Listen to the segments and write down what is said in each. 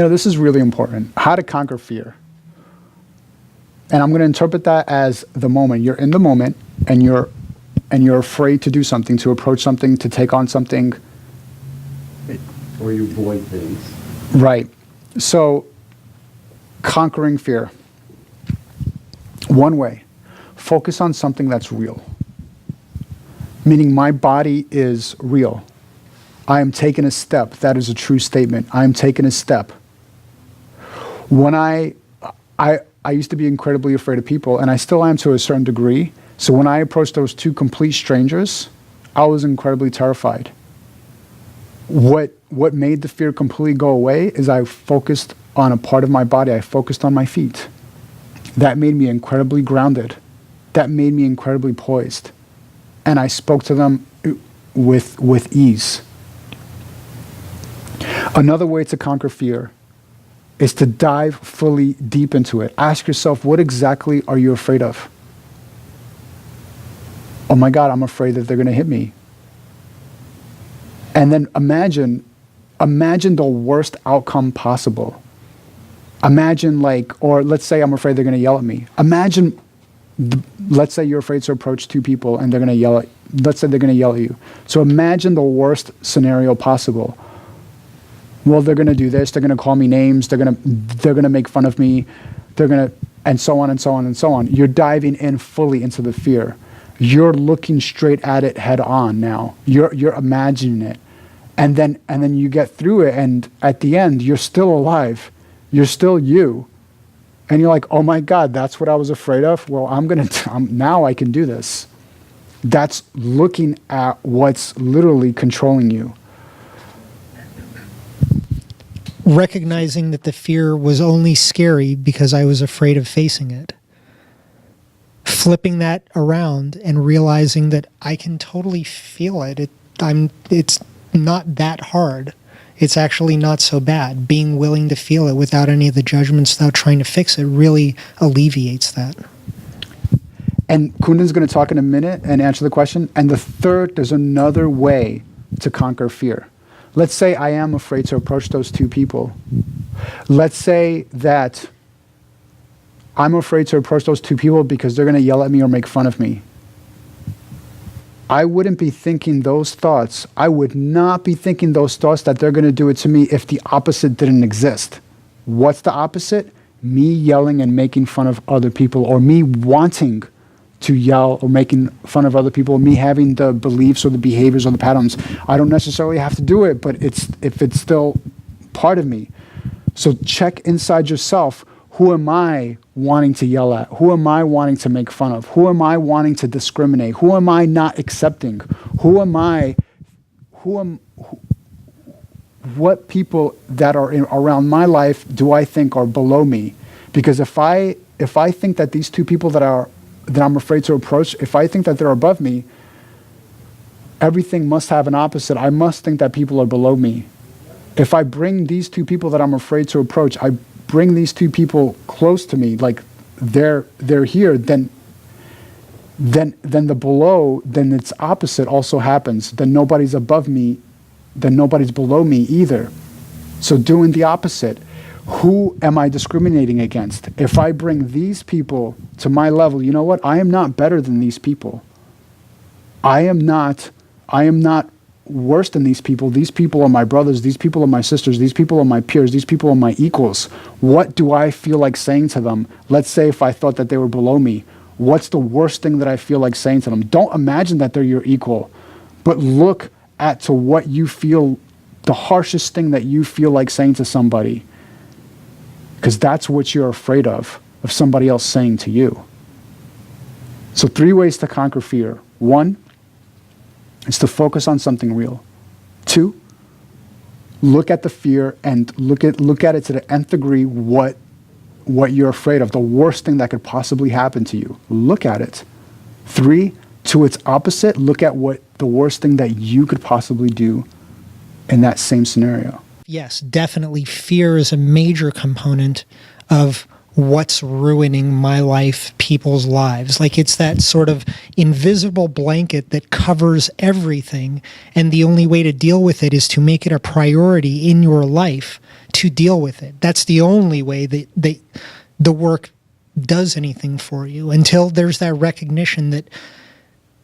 This is really important. How to conquer fear. And I'm going to interpret that as the moment. You're in the moment and you're afraid to do something, to approach something, to take on something. Or you avoid things. Right. So, conquering fear. One way, focus on something that's real. Meaning my body is real. I am taking a step. That is a true statement. I am taking a step. When I used to be incredibly afraid of people, and I still am to a certain degree. So when I approached those two complete strangers, I was incredibly terrified. What made the fear completely go away is I focused on a part of my body. I focused on my feet. That made me incredibly grounded. That made me incredibly poised. And I spoke to them with ease. Another way to conquer fear is to dive fully deep into it. Ask yourself, what exactly are you afraid of? Oh my God, I'm afraid that they're going to hit me. And then imagine the worst outcome possible. Imagine or let's say I'm afraid they're going to yell at me. Imagine, let's say you're afraid to approach two people and they're going to yell at, let's say they're going to yell at you. So imagine the worst scenario possible. Well, they're going to do this. They're going to call me names. They're going to make fun of me. They're going to, and so on and so on and so on. You're diving in fully into the fear. You're looking straight at it head on now. You're imagining it. And then you get through it, and at the end, you're still alive. You're still you. And you're like, oh my God, that's what I was afraid of? Well, now I can do this. That's looking at what's literally controlling you. Recognizing that the fear was only scary because I was afraid of facing it. Flipping that around and realizing that I can totally feel it. It's not that hard. It's actually not so bad. Being willing to feel it without any of the judgments, without trying to fix it, really alleviates that. And Kundan's going to talk in a minute and answer the question. And there's another way to conquer fear. Let's say I am afraid to approach those two people. Let's say that I'm afraid to approach those two people because they're going to yell at me or make fun of me. I wouldn't be thinking those thoughts. I would not be thinking those thoughts that they're going to do it to me if the opposite didn't exist. What's the opposite? Me yelling and making fun of other people, or me wanting to yell or making fun of other people, me having the beliefs or the behaviors or the patterns. I don't necessarily have to do it, but if it's still part of me. So check inside yourself. Who am I wanting to yell at? Who am I wanting to make fun of? Who am I wanting to discriminate? Who am I not accepting? What people that are around my life do I think are below me? Because if I think that these two people that I'm afraid to approach, if I think that they're above me, everything must have an opposite. I must think that people are below me. If I bring these two people that I'm afraid to approach, I bring these two people close to me, like they're here, then the below, then its opposite also happens. Then nobody's above me, then nobody's below me either. So doing the opposite. Who am I discriminating against? If I bring these people to my level, you know what? I am not better than these people. I am not worse than these people. These people are my brothers. These people are my sisters. These people are my peers. These people are my equals. What do I feel like saying to them? Let's say if I thought that they were below me, what's the worst thing that I feel like saying to them? Don't imagine that they're your equal, but look at to what you feel, the harshest thing that you feel like saying to somebody, because that's what you're afraid of somebody else saying to you. So 3 ways to conquer fear. 1, is to focus on something real. 2, look at the fear and look at it to the nth degree, what you're afraid of, the worst thing that could possibly happen to you. Look at it. 3, to its opposite, look at what the worst thing that you could possibly do in that same scenario. Yes, definitely fear is a major component of what's ruining my life, people's lives. Like it's that sort of invisible blanket that covers everything, and the only way to deal with it is to make it a priority in your life to deal with it. That's the only way that the work does anything for you, until there's that recognition that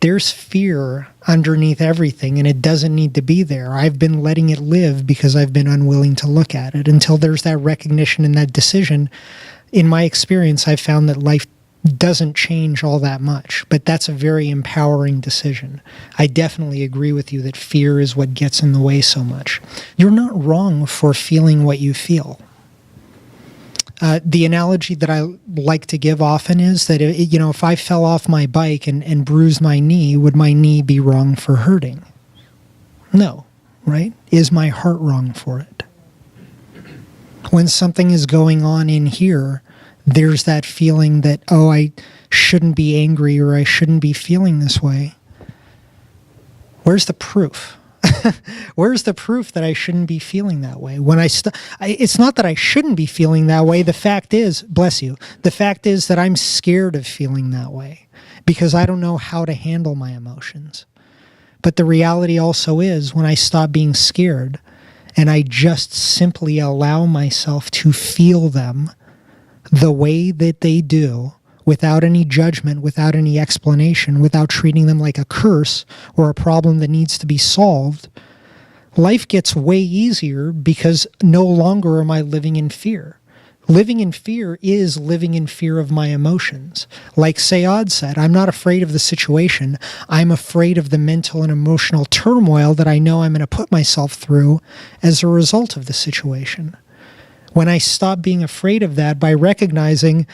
there's fear underneath everything and it doesn't need to be there. I've been letting it live because I've been unwilling to look at it. Until there's that recognition and that decision, in my experience, I've found that life doesn't change all that much. But that's a very empowering decision. I definitely agree with you that fear is what gets in the way so much. You're not wrong for feeling what you feel. The analogy that I like to give often is that, if I fell off my bike and bruised my knee, would my knee be wrong for hurting? No, right? Is my heart wrong for it? When something is going on in here, there's that feeling that, oh, I shouldn't be angry or I shouldn't be feeling this way. Where's the proof? Where's the proof that I shouldn't be feeling that way? When it's not that I shouldn't be feeling that way. The fact is, bless you, the fact is that I'm scared of feeling that way because I don't know how to handle my emotions. But the reality also is, when I stop being scared and I just simply allow myself to feel them the way that they do, without any judgment, without any explanation, without treating them like a curse or a problem that needs to be solved, life gets way easier because no longer am I living in fear. Living in fear is living in fear of my emotions. Like Sayad said, I'm not afraid of the situation. I'm afraid of the mental and emotional turmoil that I know I'm going to put myself through as a result of the situation. When I stop being afraid of that by recognizing,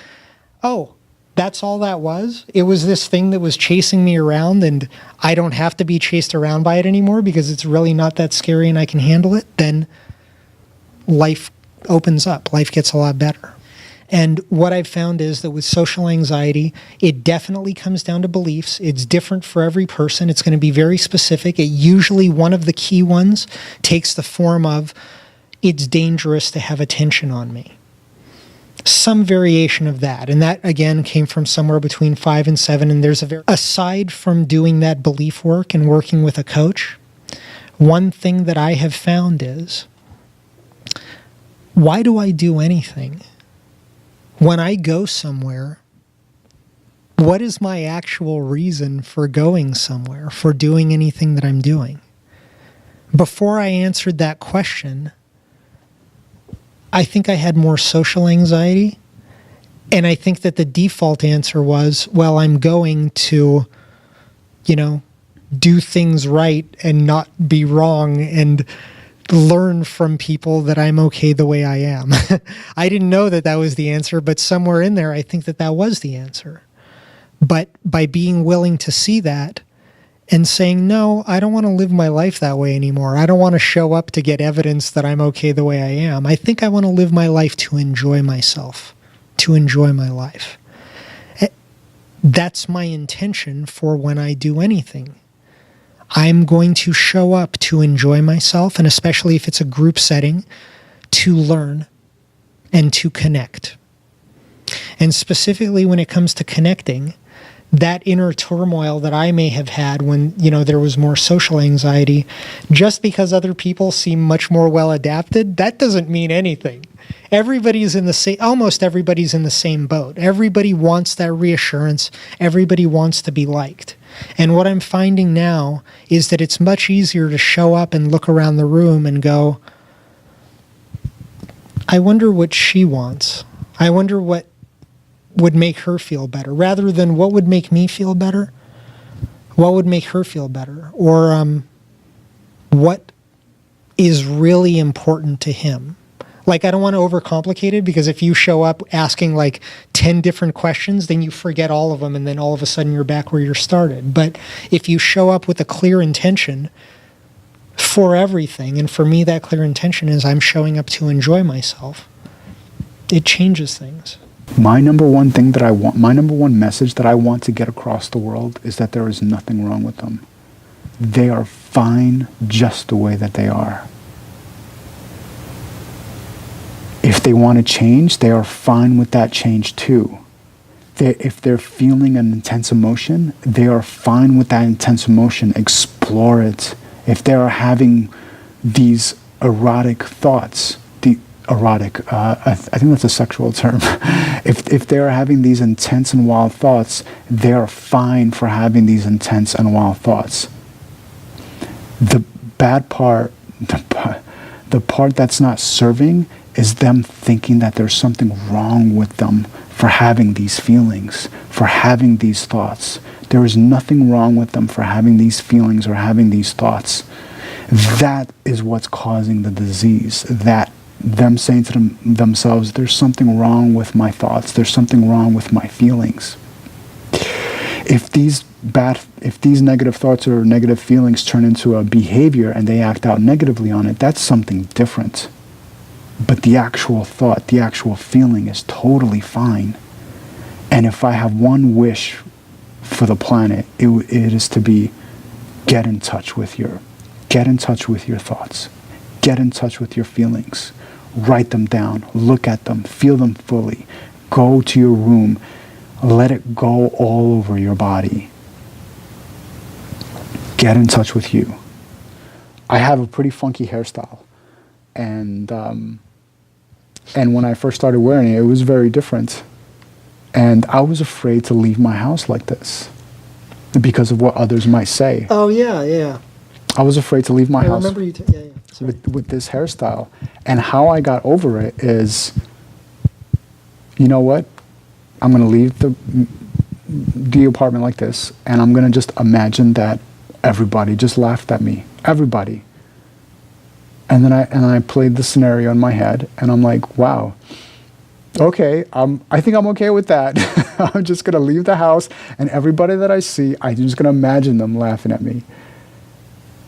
oh, that's all that was? It was this thing that was chasing me around, and I don't have to be chased around by it anymore because it's really not that scary and I can handle it, then life opens up. Life gets a lot better. And what I've found is that with social anxiety, it definitely comes down to beliefs. It's different for every person. It's going to be very specific. It usually, one of the key ones, takes the form of, it's dangerous to have attention on me. Some variation of that. And that, again, came from somewhere between 5 and 7. And there's aside from doing that belief work and working with a coach, one thing that I have found is, why do I do anything? When I go somewhere, what is my actual reason for going somewhere, for doing anything that I'm doing? Before I answered that question, I think I had more social anxiety, and I think that the default answer was, well, I'm going to, do things right and not be wrong and learn from people that I'm okay the way I am. I didn't know that that was the answer, but somewhere in there, I think that that was the answer. But by being willing to see that and saying, no, I don't want to live my life that way anymore. I don't want to show up to get evidence that I'm okay the way I am. I think I want to live my life to enjoy myself, to enjoy my life. That's my intention for when I do anything. I'm going to show up to enjoy myself, and especially if it's a group setting, to learn and to connect. And specifically when it comes to connecting, that inner turmoil that I may have had when, there was more social anxiety, just because other people seem much more well adapted, that doesn't mean anything. Almost everybody's in the same boat. Everybody wants that reassurance. Everybody wants to be liked. And what I'm finding now is that it's much easier to show up and look around the room and go, I wonder what she wants. I wonder what would make her feel better, rather than what would make me feel better. What would make her feel better? Or what is really important to him? Like, I don't want to overcomplicate it, because if you show up asking like 10 different questions, then you forget all of them, and then all of a sudden you're back where you started. But if you show up with a clear intention for everything, and for me that clear intention is I'm showing up to enjoy myself, it changes things. My number one thing that I want, my number one message that I want to get across the world is that there is nothing wrong with them. They are fine just the way that they are. If they want to change, they are fine with that change too. If they're feeling an intense emotion, they are fine with that intense emotion. Explore it. If they are having these erotic thoughts, erotic. I think that's a sexual term. If they're having these intense and wild thoughts, they're fine for having these intense and wild thoughts. The bad part, the part that's not serving, is them thinking that there's something wrong with them for having these feelings, for having these thoughts. There is nothing wrong with them for having these feelings or having these thoughts. That is what's causing the disease. That them saying to themselves, there's something wrong with my thoughts, there's something wrong with my feelings. If these negative thoughts or negative feelings turn into a behavior and they act out negatively on it, that's something different. But the actual thought, the actual feeling is totally fine. And if I have one wish for the planet, it is to be get in touch with your thoughts. Get in touch with your feelings. Write them down. Look at them. Feel them fully. Go to your room. Let it go all over your body. Get in touch with you. I have a pretty funky hairstyle. And when I first started wearing it, it was very different. And I was afraid to leave my house like this because of what others might say. Oh, yeah. I was afraid to leave my house. I remember you. Yeah. Sorry. With this hairstyle. And how I got over it is, you know what? I'm going to leave the apartment like this, and I'm going to just imagine that everybody just laughed at me. Everybody. And then I played the scenario in my head, and I'm like, wow, okay, I think I'm okay with that. I'm just going to leave the house, and everybody that I see, I'm just going to imagine them laughing at me.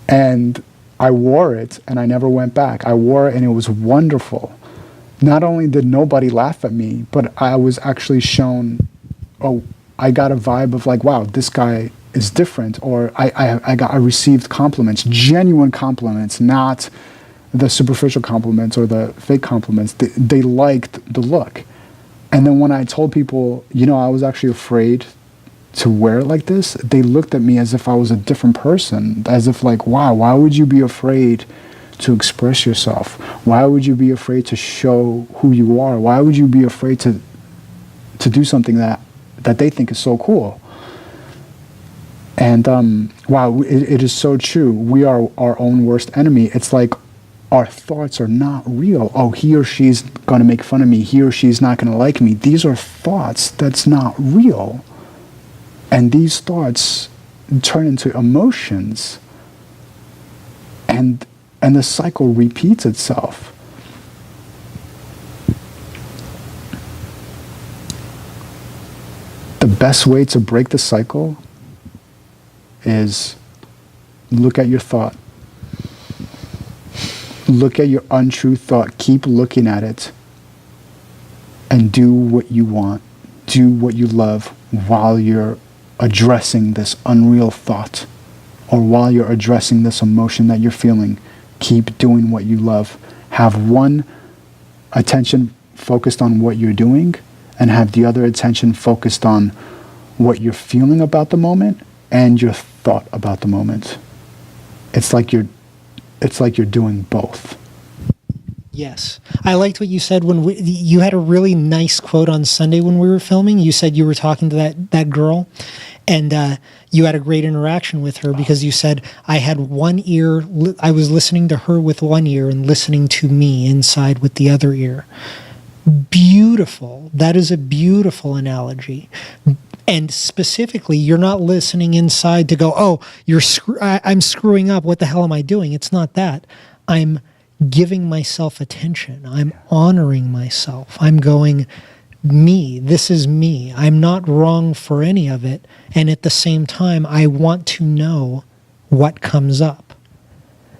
And I wore it, and I never went back. I wore it, and it was wonderful. Not only did nobody laugh at me, but I was actually shown, I got a vibe of like, wow, this guy is different. Or I received compliments, genuine compliments, not the superficial compliments or the fake compliments. They liked the look. And then when I told people, I was actually afraid to wear it like this, they looked at me as if I was a different person, as if like, wow, why would you be afraid to express yourself? Why would you be afraid to show who you are? Why would you be afraid to do something that they think is so cool? And wow, it is so true. We are our own worst enemy. It's like our thoughts are not real. Oh, he or she's going to make fun of me. He or she's not going to like me. These are thoughts that's not real. And these thoughts turn into emotions. And the cycle repeats itself. The best way to break the cycle is look at your thought. Look at your untrue thought. Keep looking at it. And do what you want. Do what you love while you're addressing this unreal thought, or while you're addressing this emotion that you're feeling. Keep doing what you love. Have one attention focused on what you're doing, and have the other attention focused on what you're feeling about the moment and your thought about the moment. It's like you're doing both. Yes. I liked what you said when you had a really nice quote on Sunday when we were filming. You said you were talking to that girl, and you had a great interaction with her because you said, I had one ear, I was listening to her with one ear and listening to me inside with the other ear. Beautiful. That is a beautiful analogy. And specifically, you're not listening inside to go, oh, I'm screwing up. What the hell am I doing? It's not that. I'm giving myself attention. I'm honoring myself. I'm going, me. This is me. I'm not wrong for any of it. And at the same time, I want to know what comes up.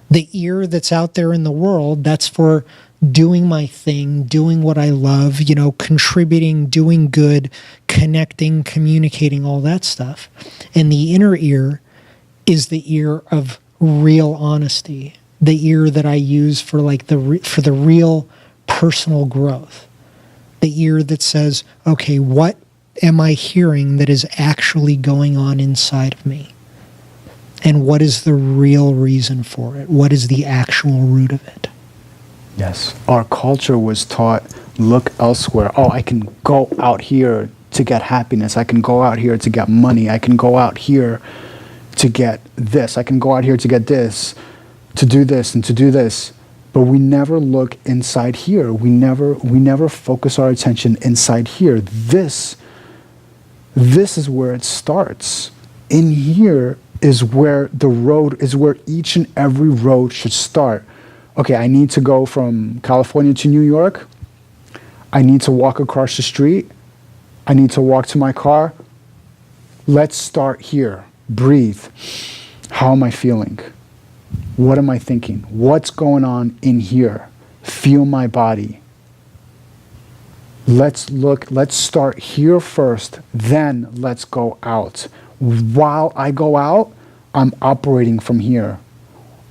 The ear that's out there in the world, that's for doing my thing, doing what I love, contributing, doing good, connecting, communicating, all that stuff. And the inner ear is the ear of real honesty, the ear that I use for for the real personal growth, the ear that says, okay, what am I hearing that is actually going on inside of me? And what is the real reason for it? What is the actual root of it? Yes. Our culture was taught, look elsewhere. Oh, I can go out here to get happiness. I can go out here to get money. I can go out here to get this. I can go out here to get this, to do this and to do this. But we never look inside here. We never focus our attention inside here. This is where it starts. In here is where the road is, where each and every road should start. Okay, I need to go from California to New York. I need to walk across the street. I need to walk to my car. Let's start here. Breathe. How am I feeling? What am I thinking? What's going on in here? Feel my body. Let's start here first, then let's go out. While I go out, I'm operating from here.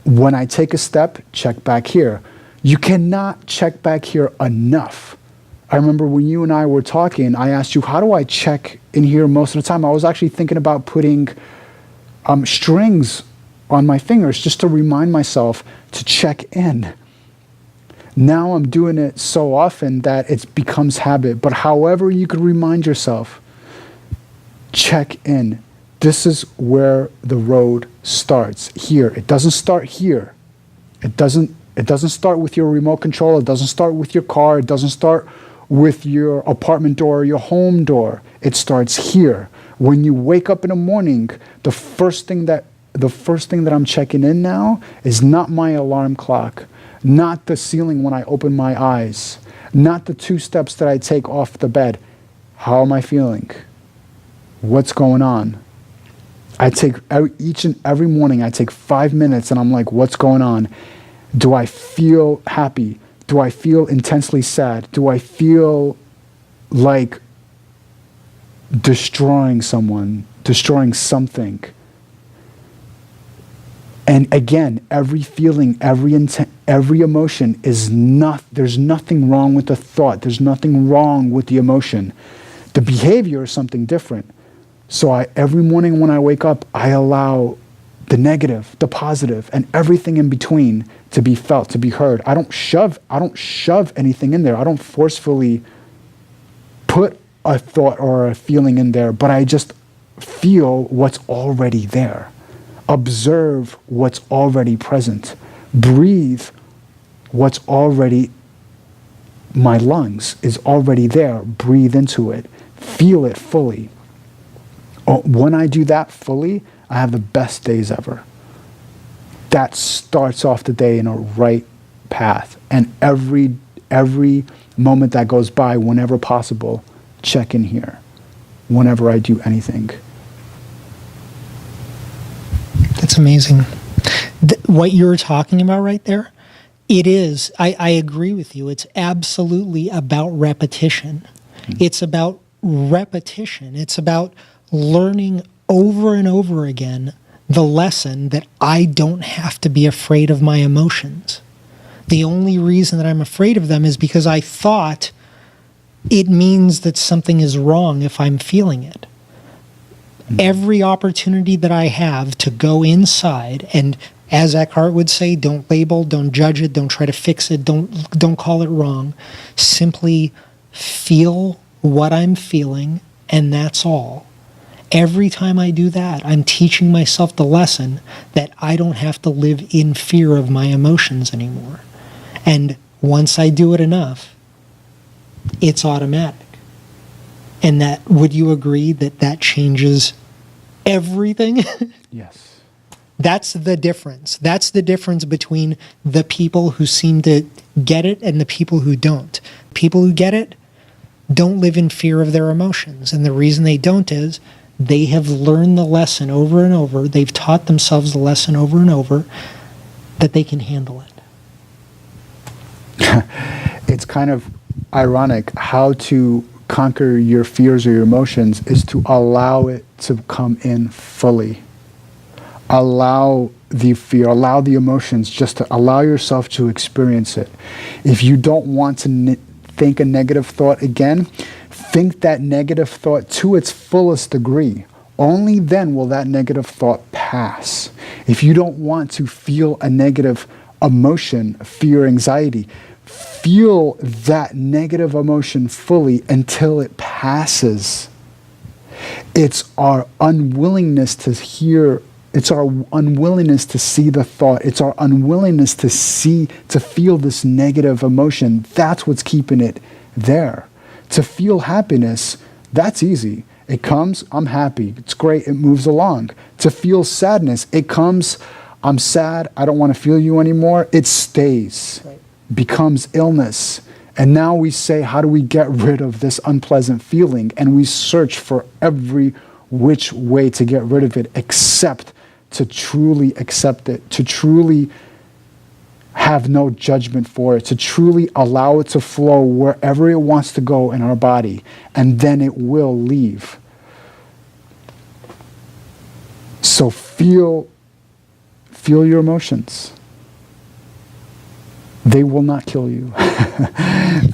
When I take a step, check back here. You cannot check back here enough. I remember when you and I were talking, I asked you, how do I check in here most of the time? I was actually thinking about putting strings on my fingers just to remind myself to check in. Now I'm doing it so often that it becomes habit. But however you could remind yourself, check in. This is where the road starts, here. It doesn't start here. It doesn't start with your remote control. It doesn't start with your car. It doesn't start with your apartment door or your home door. It starts here. When you wake up in the morning, the first thing that I'm checking in now is not my alarm clock, not the ceiling when I open my eyes, not the 2 steps that I take off the bed. How am I feeling? What's going on? I take each and every morning, I take 5 minutes and I'm like, what's going on? Do I feel happy? Do I feel intensely sad? Do I feel like destroying someone, destroying something? And again, every feeling, every emotion is there's nothing wrong with the thought. There's nothing wrong with the emotion. The behavior is something different. So every morning when I wake up, I allow the negative, the positive, and everything in between to be felt, to be heard. I don't shove anything in there. I don't forcefully put a thought or a feeling in there, but I just feel what's already there. Observe what's already present. Breathe what's already, my lungs is already there. Breathe into it. Feel it fully. When I do that fully, I have the best days ever. That starts off the day in a right path. And every moment that goes by, whenever possible, check in here. Whenever I do anything. That's amazing. What you're talking about right there, it is, I agree with you. It's absolutely about repetition. It's about repetition. It's about learning over and over again the lesson that I don't have to be afraid of my emotions. The only reason that I'm afraid of them is because I thought it means that something is wrong if I'm feeling it. Every opportunity that I have to go inside, and as Eckhart would say, don't label, don't judge it, don't try to fix it, don't call it wrong. Simply feel what I'm feeling, and that's all. Every time I do that, I'm teaching myself the lesson that I don't have to live in fear of my emotions anymore. And once I do it enough, it's automatic. And that, would you agree that that changes everything? Yes. That's the difference. That's the difference between the people who seem to get it and the people who don't. People who get it don't live in fear of their emotions. And the reason they don't is they have learned the lesson over and over. They've taught themselves the lesson over and over that they can handle it. It's kind of ironic how to conquer your fears or your emotions is to allow it to come in fully. Allow the fear, allow the emotions, just to allow yourself to experience it. If you don't want to think a negative thought again, think that negative thought to its fullest degree. Only then will that negative thought pass. If you don't want to feel a negative emotion, fear, anxiety, Feel that negative emotion fully until it passes. It's our unwillingness to hear, it's our unwillingness to see the thought, it's our unwillingness to feel this negative emotion. That's what's keeping it there. To feel happiness, that's easy. It comes, I'm happy, it's great, it moves along. To feel sadness, it comes, I'm sad, I don't want to feel you anymore, it stays, becomes illness. And now we say, how do we get rid of this unpleasant feeling? And we search for every which way to get rid of it, except to truly accept it, to truly have no judgment for it, to truly allow it to flow wherever it wants to go in our body, and then it will leave. So feel your emotions. They will not kill you.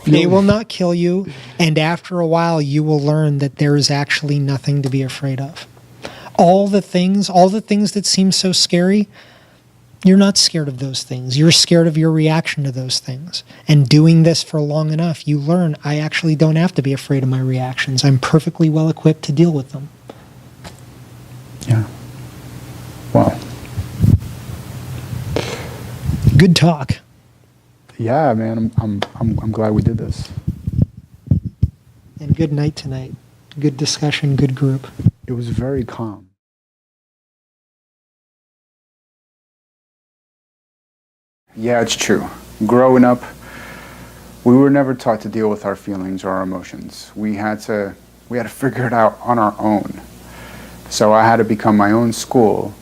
They will not kill you, and after a while you will learn that there is actually nothing to be afraid of. All the things that seem so scary, you're not scared of those things. You're scared of your reaction to those things. And doing this for long enough, you learn, I actually don't have to be afraid of my reactions. I'm perfectly well equipped to deal with them. Yeah. Wow. Good talk. Yeah, man, I'm glad we did this. And good night tonight. Good discussion, good group. It was very calm. Yeah, it's true. Growing up, we were never taught to deal with our feelings or our emotions. We had to figure it out on our own. So I had to become my own school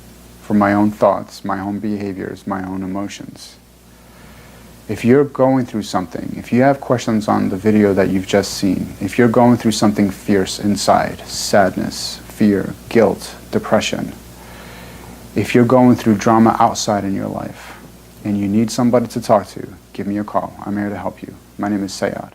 for my own thoughts, my own behaviors, my own emotions. If you're going through something, if you have questions on the video that you've just seen, if you're going through something fierce inside, sadness, fear, guilt, depression, if you're going through drama outside in your life, and you need somebody to talk to, give me a call. I'm here to help you. My name is Sayad.